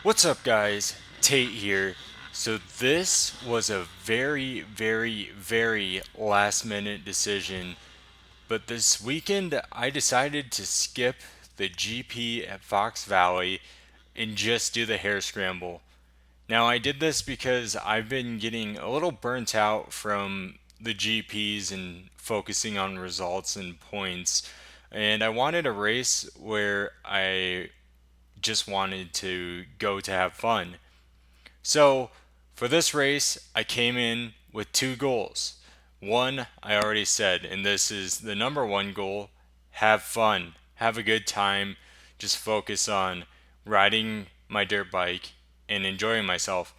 What's up, guys? Tate here. So, this was a very last minute decision, but this weekend I decided to skip the GP at Fox Valley and just do the Hare Scramble. Now, I did this because I've been getting a little burnt out from the GPs and focusing on results and points, and I wanted a race where I just wanted to go to have fun. So, for this race, I came in with two goals. One, I already said, and this is the number one goal: have fun, have a good time, just focus on riding my dirt bike and enjoying myself.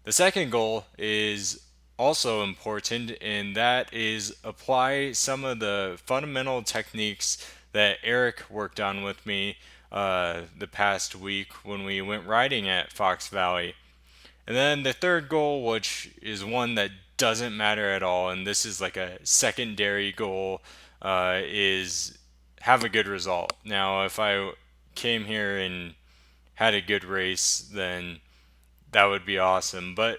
The second goal is also important, and that is apply some of the fundamental techniques that Eric worked on with me the past week when we went riding at Fox Valley. And then the third goal, which is one that doesn't matter at all, and this is like a secondary goal, is have a good result. Now, if I came here and had a good race, then that would be awesome. But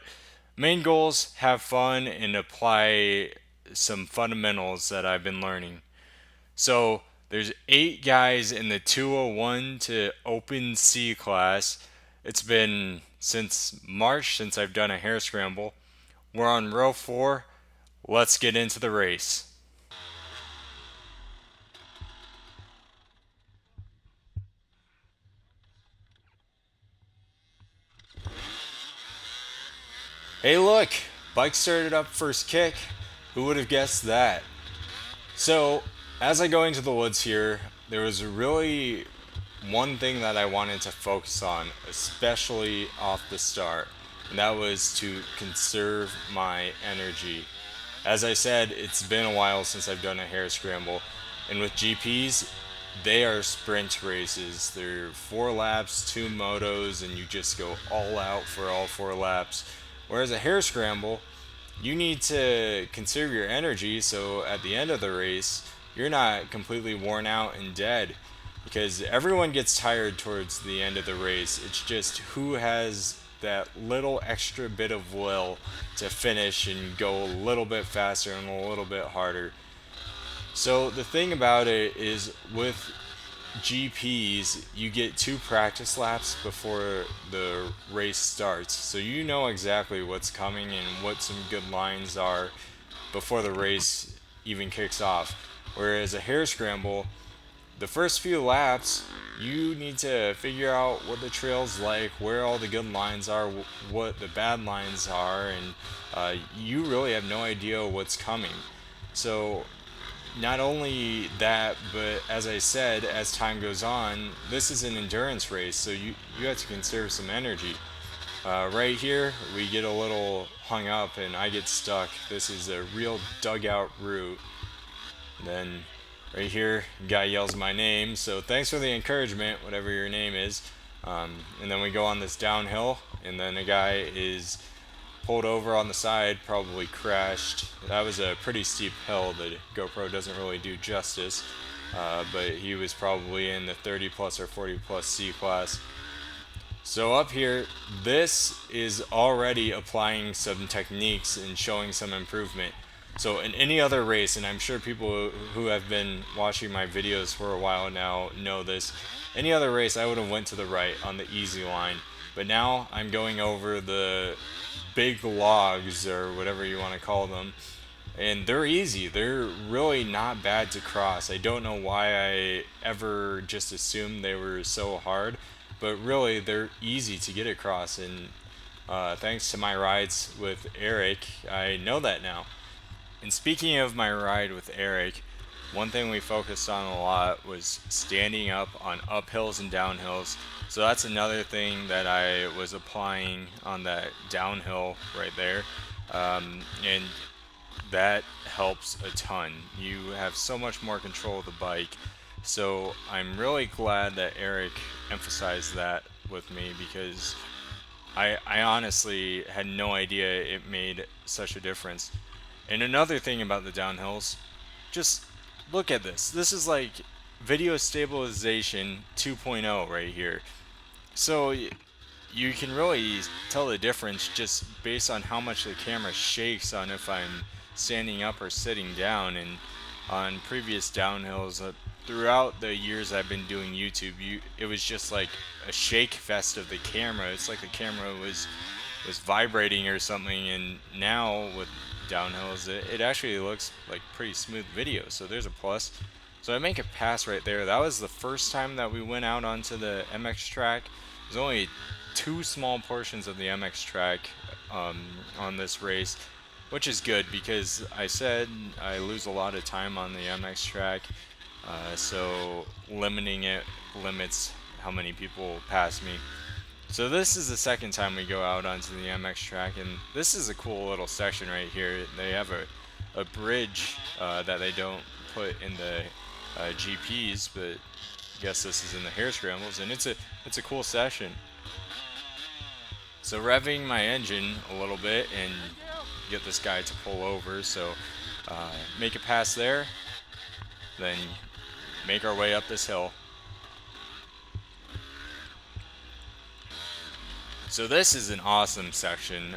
main goals: have fun and apply some fundamentals that I've been learning. So there's 8 guys in the 201 to open C class. It's been since March since I've done a hare scramble. We're on row 4. Let's get into the race. Hey, look! Bike started up first kick. Who would have guessed that? So, as I go into the woods here, there was really one thing that I wanted to focus on, especially off the start, and that was to conserve my energy. As I said, it's been a while since I've done a hare scramble, and with GPs, they are sprint races. They're 4 laps, 2 motos, and you just go all out for all 4 laps. Whereas a hare scramble, you need to conserve your energy so at the end of the race, you're not completely worn out and dead because everyone gets tired towards the end of the race. It's just who has that little extra bit of will to finish and go a little bit faster and a little bit harder. So the thing about it is with GPs, you get 2 practice laps before the race starts. So you know exactly what's coming and what some good lines are before the race even kicks off. Whereas a hare scramble, the first few laps, you need to figure out what the trail's like, where all the good lines are, what the bad lines are, and you really have no idea what's coming. So not only that, but as I said, as time goes on, this is an endurance race, so you have to conserve some energy. Right here, we get a little hung up and I get stuck. This is a real dugout route. Then right here, guy yells my name, so thanks for the encouragement, whatever your name is. And then we go on this downhill, and then a guy is pulled over on the side, probably crashed. That was a pretty steep hill. The GoPro doesn't really do justice, but he was probably in the 30 plus or 40 plus C class. So up here, this is already applying some techniques and showing some improvement. So in any other race, and I'm sure people who have been watching my videos for a while now know this, any other race I would have went to the right on the easy line. But now I'm going over the big logs or whatever you want to call them, and they're easy. They're really not bad to cross. I don't know why I ever just assumed they were so hard, but really they're easy to get across. And thanks to my rides with Eric, I know that now. And speaking of my ride with Eric, one thing we focused on a lot was standing up on uphills and downhills. So that's another thing that I was applying on that downhill right there. And that helps a ton. You have so much more control of the bike. So I'm really glad that Eric emphasized that with me because I honestly had no idea it made such a difference. And another thing about the downhills, just look at this. This is like video stabilization 2.0 right here. So you can really tell the difference just based on how much the camera shakes on if I'm standing up or sitting down. And on previous downhills, throughout the years I've been doing YouTube, it was just like a shake fest of the camera. It's like the camera was vibrating or something. And now with downhills, it actually looks like pretty smooth video. So there's a plus. So I make a pass right there. That was the first time that we went out onto the MX track. There's only two small portions of the MX track on this race, which is good because I said I lose a lot of time on the MX track, so limiting it limits how many people pass me. So this is the second time we go out onto the MX track, and this is a cool little section right here. They have a bridge that they don't put in the GPs, but I guess this is in the Hare Scrambles, and it's a cool session. So revving my engine a little bit and get this guy to pull over. So make a pass there, then make our way up this hill. So this is an awesome section.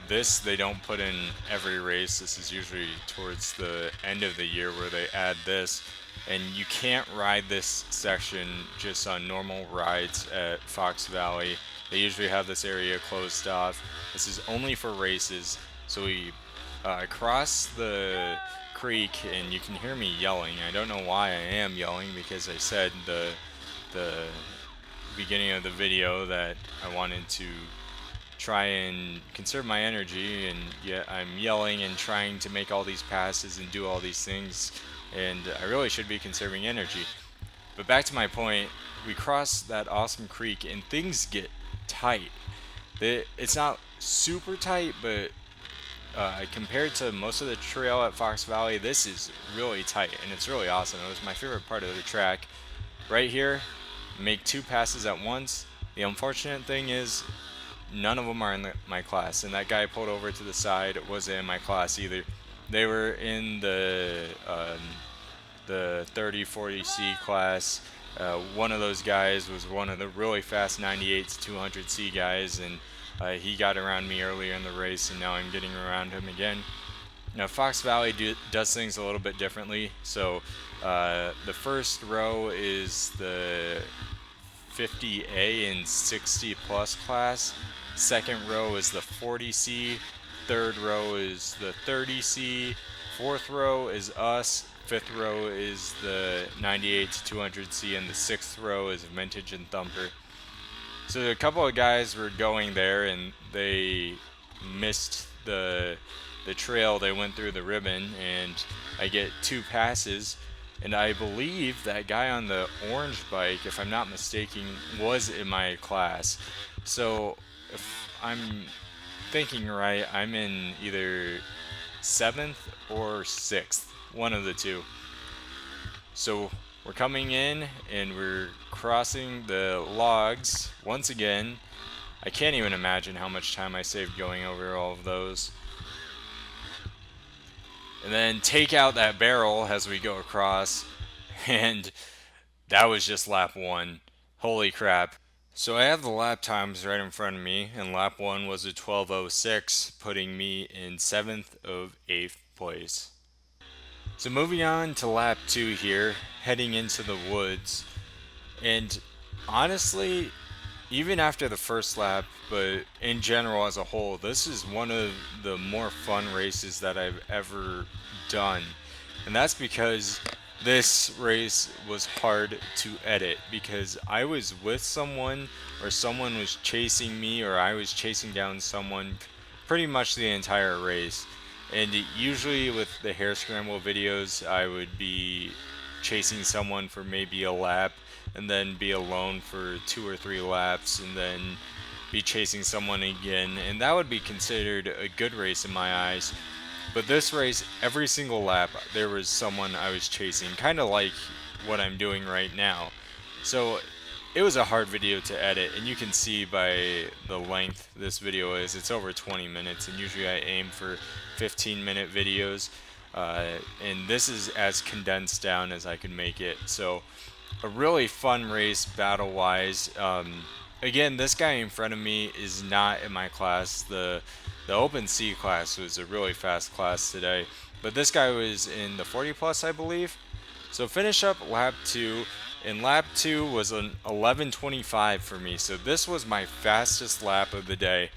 This they don't put in every race. This is usually towards the end of the year where they add this. And you can't ride this section just on normal rides at Fox Valley. They usually have this area closed off. This is only for races. So we cross the creek, and you can hear me yelling. I don't know why I am yelling, because I said the beginning of the video that I wanted to try and conserve my energy, and yet I'm yelling and trying to make all these passes and do all these things, and I really should be conserving energy. But back to my point, we cross that awesome creek and things get tight. It's not super tight, but compared to most of the trail at Fox Valley, this is really tight, and it's really awesome. It was my favorite part of the track. Right here, make two passes at once. The unfortunate thing is none of them are in my class, and that guy pulled over to the side wasn't in my class either. They were in the 30-40C class. One of those guys was one of the really fast 98 to 200C guys, and he got around me earlier in the race, and now I'm getting around him again. Now Fox Valley does things a little bit differently. So the first row is the 50A and 60 plus class. Second row is the 40C. Third row is the 30C. Fourth row is us. Fifth row is the 98 to 200C, and the sixth row is Vintage and Thumper. So a couple of guys were going there, and they missed the trail. They went through the ribbon, and I get two passes. And I believe that guy on the orange bike, if I'm not mistaken, was in my class. So if I'm thinking right, I'm in either 7th or 6th, one of the two. So we're coming in and we're crossing the logs once again. I can't even imagine how much time I saved going over all of those. And then take out that barrel as we go across, and that was just lap 1. Holy crap. So I have the lap times right in front of me, and lap 1 was a 12:06, putting me in 7th of 8th place. So moving on to lap 2 here, heading into the woods, and honestly, even after the first lap, but in general as a whole, this is one of the more fun races that I've ever done. And that's because this race was hard to edit, because I was with someone, or someone was chasing me, or I was chasing down someone pretty much the entire race. And usually with the Hare Scramble videos, I would be chasing someone for maybe a lap, and then be alone for 2 or 3 laps, and then be chasing someone again, and that would be considered a good race in my eyes. But this race, every single lap, there was someone I was chasing, kind of like what I'm doing right now. So it was a hard video to edit, and you can see by the length this video is, it's over 20 minutes, and usually I aim for 15-minute videos, and this is as condensed down as I could make it. So a really fun race battle-wise. again, this guy in front of me is not in my class. The open C class was a really fast class today, but this guy was in the 40 plus, I believe. So finish up lap 2, and lap 2 was an 11:25 for me. So this was my fastest lap of the day.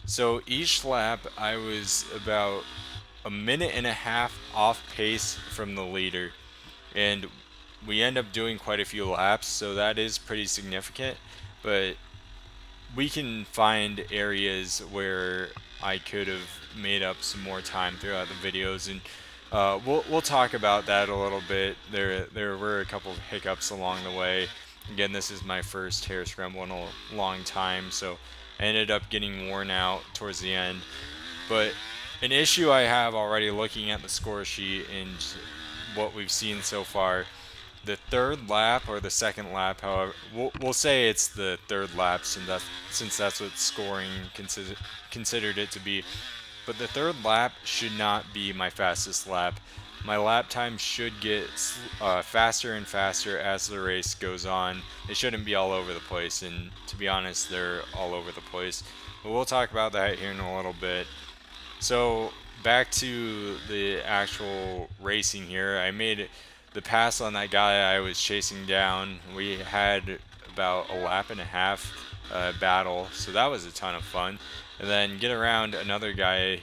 So each lap I was about a minute and a half off pace from the leader, and we end up doing quite a few laps, so that is pretty significant. But we can find areas where I could have made up some more time throughout the videos, and we'll talk about that a little bit. There were a couple of hiccups along the way. Again, this is my first Hare Scramble in a long time, so I ended up getting worn out towards the end. But an issue I have already looking at the score sheet and what we've seen so far, the third lap or the second lap, however, we'll say it's the third lap since that's what scoring considered it to be. But the third lap should not be my fastest lap. My lap time should get faster and faster as the race goes on. It shouldn't be all over the place, and to be honest, they're all over the place. But we'll talk about that here in a little bit. So back to the actual racing here. I made the pass on that guy I was chasing down. We had about a lap and a half battle, so that was a ton of fun. And then get around another guy.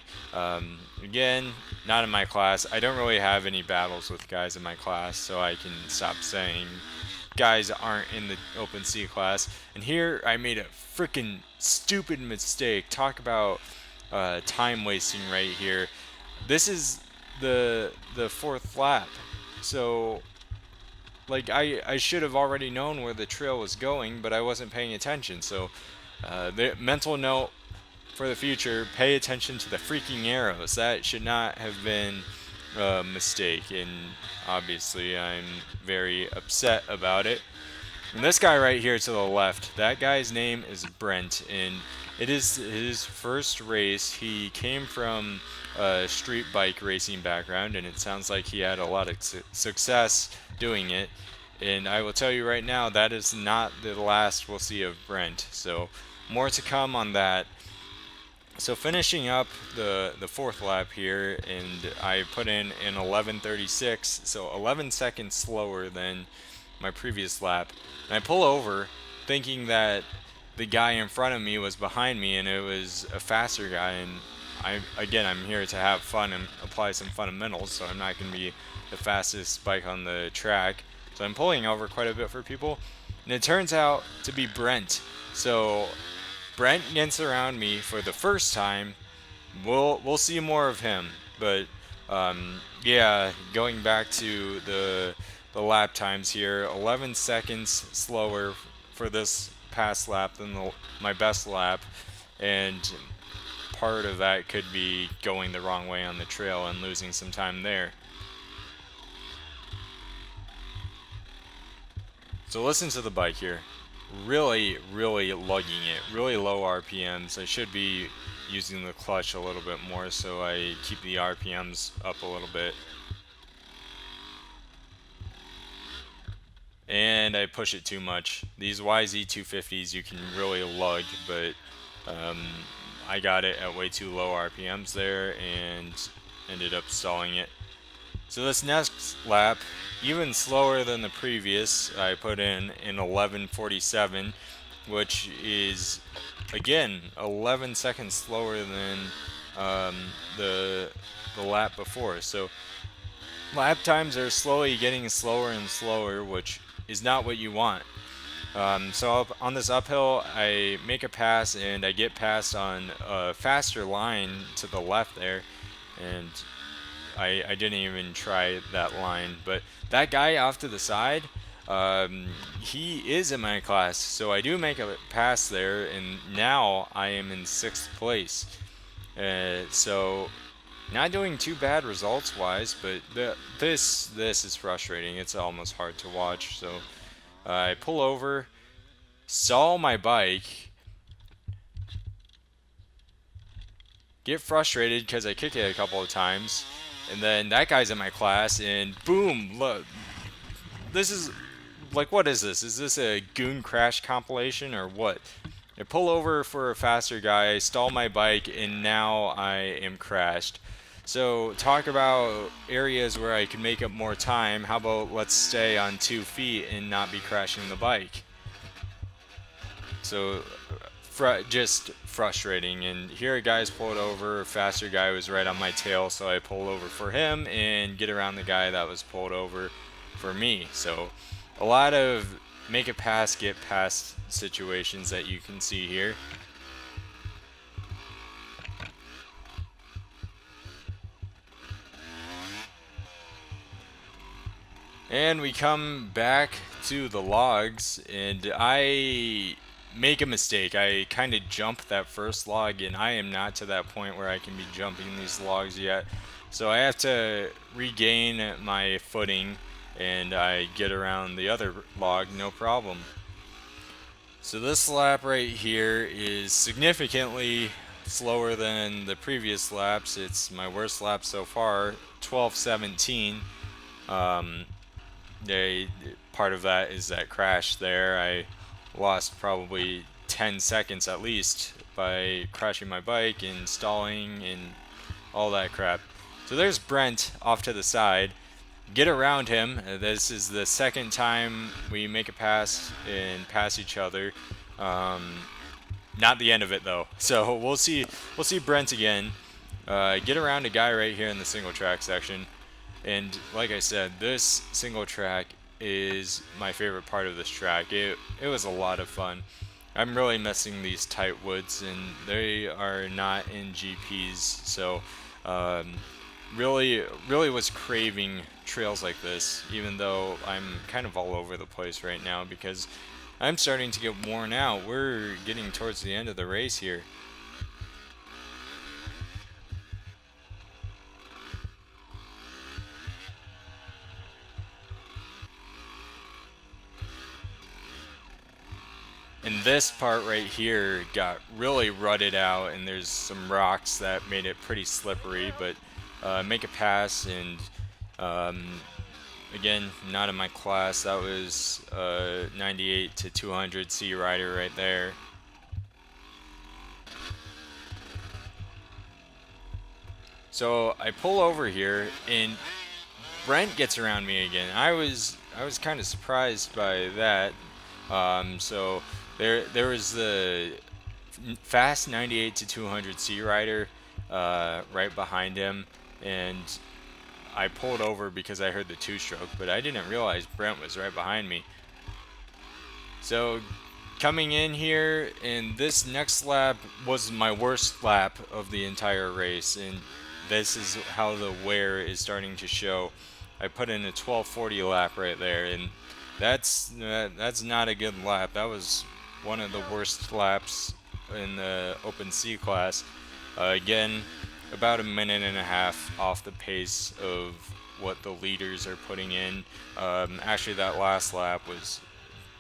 Again, not in my class. I don't really have any battles with guys in my class, so I can stop saying guys aren't in the open C class. And here I made a freaking stupid mistake. Talk about time wasting right here. This is the fourth lap, so like I should have already known where the trail was going, but I wasn't paying attention. So the mental note for the future: pay attention to the freaking arrows. That should not have been a mistake, and obviously I'm very upset about it. And this guy right here to the left, that guy's name is Brent, and it is his first race. He came from a street bike racing background, and it sounds like he had a lot of success doing it. And I will tell you right now, that is not the last we'll see of Brent. So more to come on that. So finishing up the fourth lap here, and I put in an 11:36, so 11 seconds slower than my previous lap. And I pull over thinking that the guy in front of me was behind me and it was a faster guy, and I'm here to have fun and apply some fundamentals, so I'm not going to be the fastest bike on the track. So I'm pulling over quite a bit for people, and it turns out to be Brent. So Brent gets around me for the first time. We'll see more of him, but yeah, going back to the lap times here, 11 seconds slower for this past lap than my best lap, and part of that could be going the wrong way on the trail and losing some time there. So listen to the bike here. Really lugging it. Really low RPMs. I should be using the clutch a little bit more so I keep the RPMs up a little bit. And I push it too much. These YZ250s you can really lug, but I got it at way too low RPMs there and ended up stalling it. So this next lap, even slower than the previous, I put in an 11:47, which is again 11 seconds slower than the lap before. So lap times are slowly getting slower and slower, which is not what you want. So on this uphill, I make a pass and I get past on a faster line to the left there, and I didn't even try that line. But that guy off to the side, he is in my class, so I do make a pass there, and now I am in 6th place. So not doing too bad results wise, but this is frustrating. It's almost hard to watch. So I pull over, stall my bike, get frustrated because I kick it a couple of times, and then that guy's in my class, and boom, look, this is like, what is this? Is this a goon crash compilation or what? I pull over for a faster guy, I stall my bike, and now I am crashed. So, talk about areas where I can make up more time. How about let's stay on 2 feet and not be crashing the bike? So, just frustrating. And here a guy's pulled over, a faster guy was right on my tail, so I pull over for him and get around the guy that was pulled over for me. So, a lot of make it pass, get past situations that you can see here. And we come back to the logs, and I make a mistake. I kind of jump that first log, and I am not to that point where I can be jumping these logs yet. So I have to regain my footing, and I get around the other log, no problem. So this lap right here is significantly slower than the previous laps. It's my worst lap so far, 12:17. Um, Part of that is that crash there. I lost probably 10 seconds at least by crashing my bike and stalling and all that crap. So there's Brent off to the side. Get around him. This is the second time we make a pass and pass each other. Not the end of it though. So we'll see. We'll see Brent again. Get around a guy right here in the single track section. And like I said, this single track is my favorite part of this track. It was a lot of fun. I'm really missing these tight woods, and they are not in GPs. So really was craving trails like this, even though I'm kind of all over the place right now because I'm starting to get worn out. We're getting towards the end of the race here. And this part right here got really rutted out, and there's some rocks that made it pretty slippery, but make a pass, and again, not in my class. That was 98 to 200 C rider right there. So I pull over here, and Brent gets around me again. I was kind of surprised by that. So there was the fast 98 to 200 C rider right behind him, and I pulled over because I heard the two-stroke, but I didn't realize Brent was right behind me. So coming in here, and this next lap was my worst lap of the entire race, and this is how the wear is starting to show. I put in a 12:40 lap right there, and that's not a good lap. That was one of the worst laps in the Open C class. Again, about a minute and a half off the pace of what the leaders are putting in. Actually, that last lap was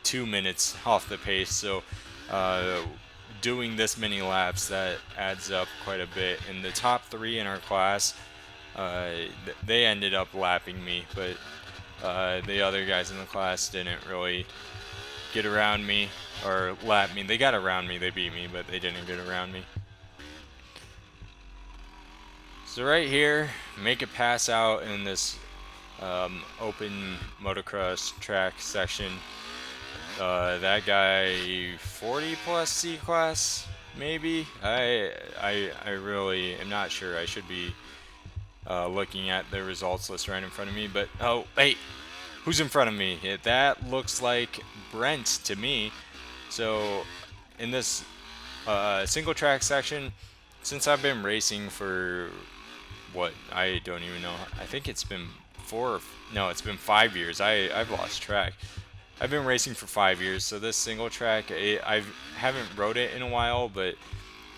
2 minutes off the pace, so doing this many laps, that adds up quite a bit. And the top three in our class, they ended up lapping me, but the other guys in the class didn't really get around me or lap me. They got around me, they beat me, but they didn't get around me. So right here, make a pass out in this open motocross track section. That guy 40 plus C class, maybe. I really am not sure. I should be looking at the results list right in front of me. But oh, hey, who's in front of me? That looks like Brent to me. So in this single track section, since I've been racing for what, I don't even know. I think it's been it's been 5 years. I've lost track. I've been racing for 5 years, so this single track, I haven't rode it in a while, but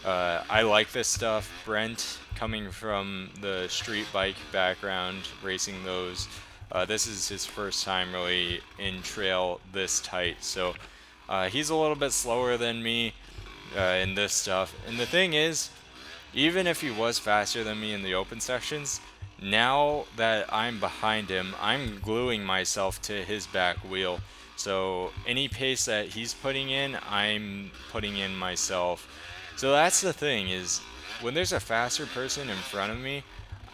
I like this stuff. Brent, coming from the street bike background, racing those, this is his first time really in trail this tight, so he's a little bit slower than me in this stuff. And the thing is, even if he was faster than me in the open sections, now that I'm behind him, I'm gluing myself to his back wheel. So any pace that he's putting in, I'm putting in myself. So that's the thing, is when there's a faster person in front of me,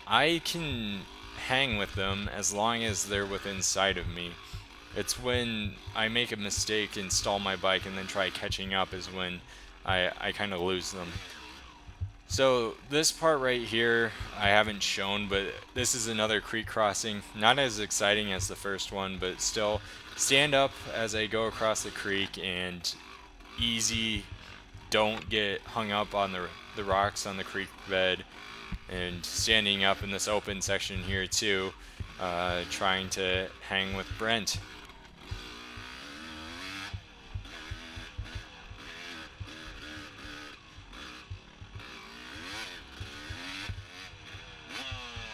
I can hang with them as long as they're within sight of me. It's when I make a mistake and stall my bike and then try catching up is when I kind of lose them. So this part right here I haven't shown, but this is another creek crossing. Not as exciting as the first one, but still stand up as I go across the creek and easy. Don't get hung up on the rocks on the creek bed, and standing up in this open section here too, trying to hang with Brent.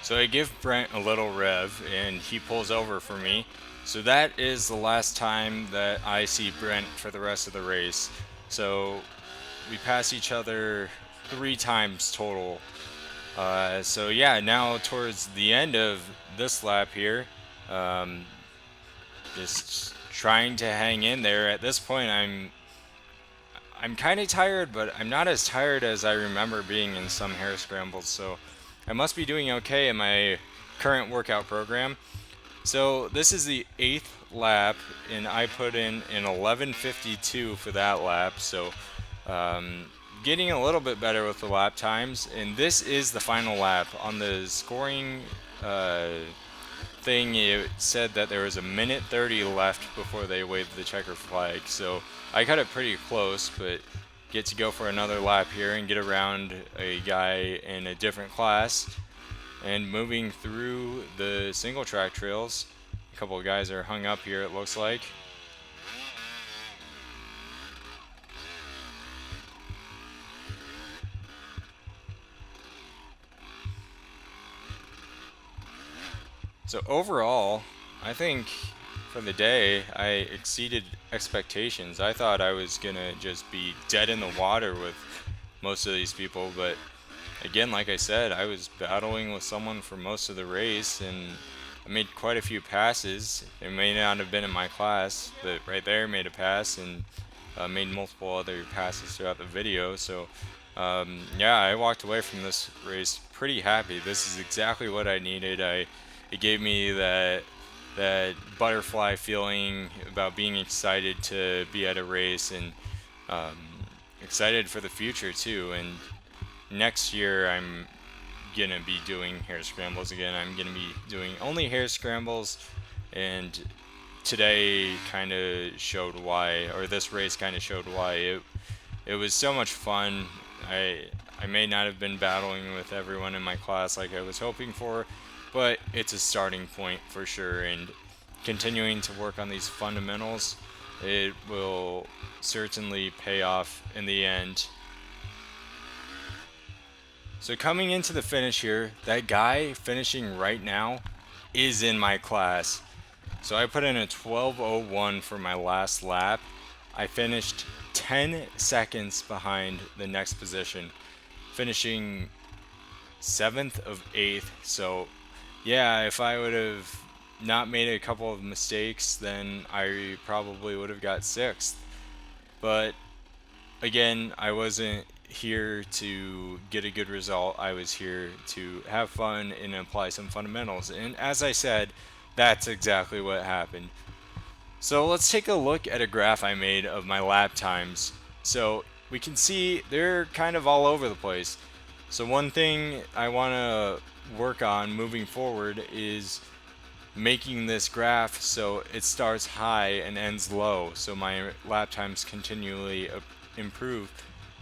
So I give Brent a little rev and he pulls over for me. So that is the last time that I see Brent for the rest of the race. So we pass each other 3 times total. So yeah, now towards the end of this lap here, um, just trying to hang in there. At this point, I'm kind of tired, but I'm not as tired as I remember being in some Hare scrambles. So I must be doing okay in my current workout program. So this is the 8th lap, and I put in an 11:52 for that lap. So getting a little bit better with the lap times, and this is the final lap. On the scoring thing, it said that there was a minute 30 left before they waved the checker flag. So I cut it pretty close, but get to go for another lap here and get around a guy in a different class. And moving through the single track trails, a couple of guys are hung up here, it looks like. So overall, I think for the day, I exceeded expectations. I thought I was gonna just be dead in the water with most of these people, but again, like I said, I was battling with someone for most of the race, and I made quite a few passes. It may not have been in my class, but right there made a pass, and made multiple other passes throughout the video. So yeah, I walked away from this race pretty happy. This is exactly what I needed. It gave me that butterfly feeling about being excited to be at a race, and excited for the future too. And next year I'm gonna be doing Hare scrambles again. I'm gonna be doing only Hare scrambles, and today kind of showed why, or this race kind of showed why. It was so much fun. I may not have been battling with everyone in my class like I was hoping for, but it's a starting point for sure, and continuing to work on these fundamentals, it will certainly pay off in the end. So coming into the finish here, that guy finishing right now is in my class. So I put in a 12:01 for my last lap. I finished 10 seconds behind the next position, finishing 7th of 8th. So yeah, if I would have not made a couple of mistakes, then I probably would have got 6th. But again, I wasn't here to get a good result. I was here to have fun and apply some fundamentals. And as I said, that's exactly what happened. So let's take a look at a graph I made of my lap times. So we can see they're kind of all over the place. So one thing I want to work on moving forward is making this graph so it starts high and ends low, so my lap times continually improve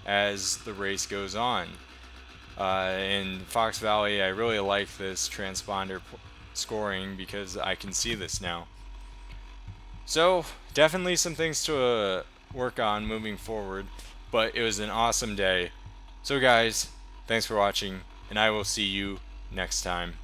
as the race goes on. In Fox Valley, I really like this transponder scoring because I can see this now. So definitely some things to work on moving forward, but it was an awesome day. So guys, thanks for watching, and I will see you next time.